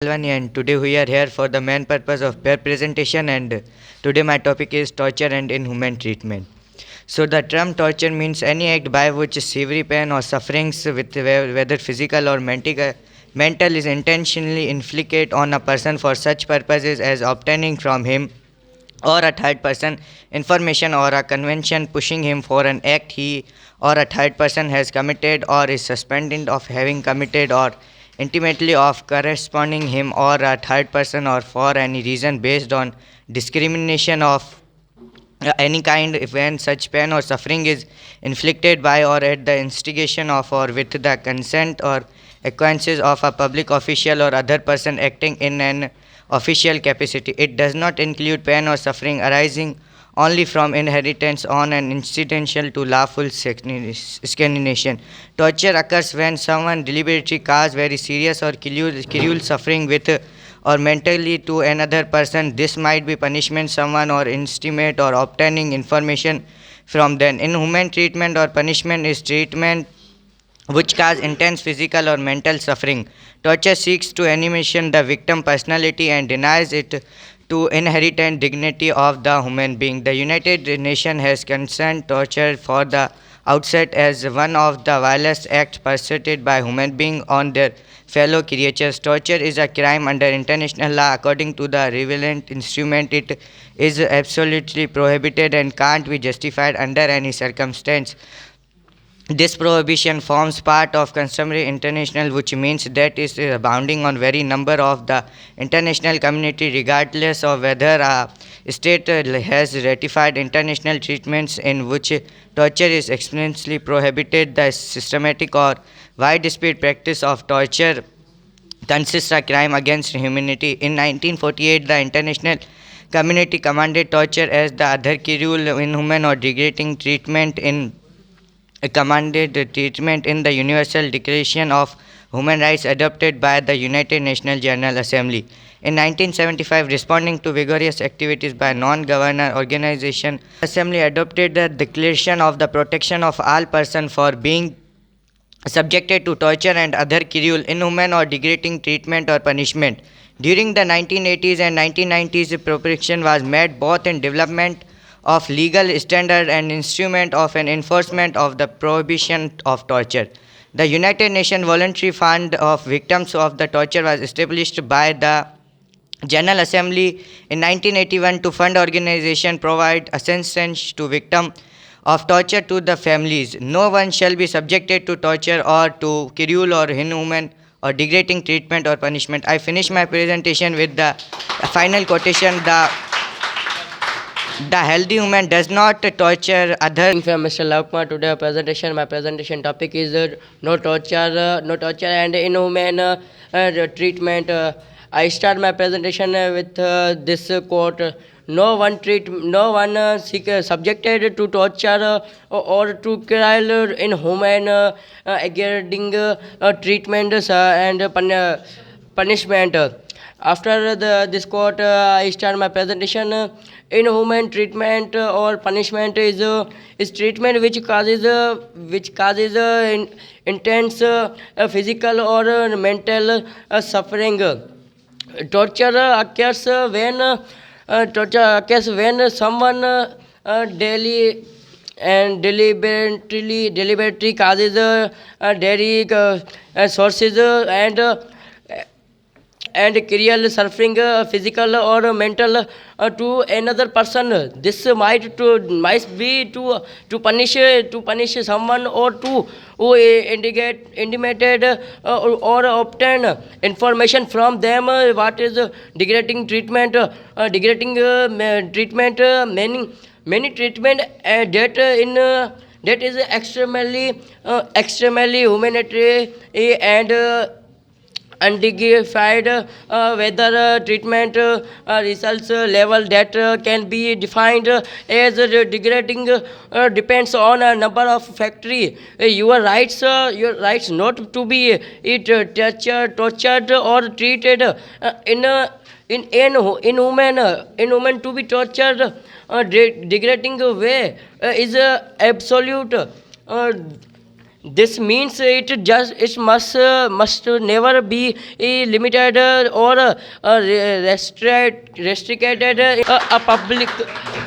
Malhi, and today we are here for the main purpose of pair presentation, and today my topic is torture and inhuman treatment. So the term torture means any act by which severe pain or sufferings whether physical or mental is intentionally inflicted on a person for such purposes as obtaining from him or a third person information or a convention pushing him for an act he or a third person has committed or is suspected of having committed or intimately of corresponding him or a third person or for any reason based on discrimination of any kind if when such pain or suffering is inflicted by or at the instigation of or with the consent or acquaintance of a public official or other person acting in an official capacity. It does not include pain or suffering arising only from inheritance on an incidental to lawful discrimination. Torture occurs when someone deliberately causes very serious or cruel suffering with or mentally to another person. This might be punishment someone or instimate or obtaining information from them. Inhuman treatment or punishment is treatment which cause intense physical or mental suffering. Torture seeks to animation the victim personality and denies it to inherent dignity of the human being. The United Nations has considered torture for the outset as one of the vilest acts perpetrated by human beings on their fellow creatures. Torture is a crime under international law. According to the relevant instrument, it is absolutely prohibited and can't be justified under any circumstance. This prohibition forms part of customary international, which means that is bounding on very number of the international community, regardless of whether a state has ratified international treatments in which torture is expressly prohibited. The systematic or widespread practice of torture consists a crime against humanity. In 1948, the international community commanded torture as the other cruel, inhuman, or degrading treatment in commanded treatment in the Universal Declaration of Human Rights adopted by the United Nations General Assembly. In 1975, responding to vigorous activities by non-governmental organizations, Assembly adopted the Declaration of the Protection of All Persons for being subjected to torture and other cruel, inhuman, or degrading treatment or punishment. During the 1980s and 1990s, protection was made both in development of legal standard and instrument of an enforcement of the prohibition of torture. The United Nations Voluntary Fund of Victims of the Torture was established by the General Assembly in 1981 to fund organization provide assistance to victims of torture to the families. No one shall be subjected to torture or to cruel or inhuman or degrading treatment or punishment. I finish my presentation with the final quotation. The healthy human does not torture others. From Mr. Kumar. Today my presentation topic is no torture and inhuman treatment. I start my presentation with this quote. No one subjected to torture or to cruel, inhuman, degrading treatment and punishment. After this quote, I start my presentation. Inhuman treatment or punishment is treatment which causes intense physical or mental suffering. Torture occurs when someone daily and deliberately causes daily sources and cruel suffering, physical or mental, to another person. This might be to punish someone or to intimated or obtain information from them. What is degrading treatment? Treatment, many treatment that is extremely humanitarian and undignified, whether treatment results level that can be defined as degrading depends on a number of factors. Your rights not to be tortured or treated inhuman to be tortured degrading way is absolute. This means it must never be limited or restricted a public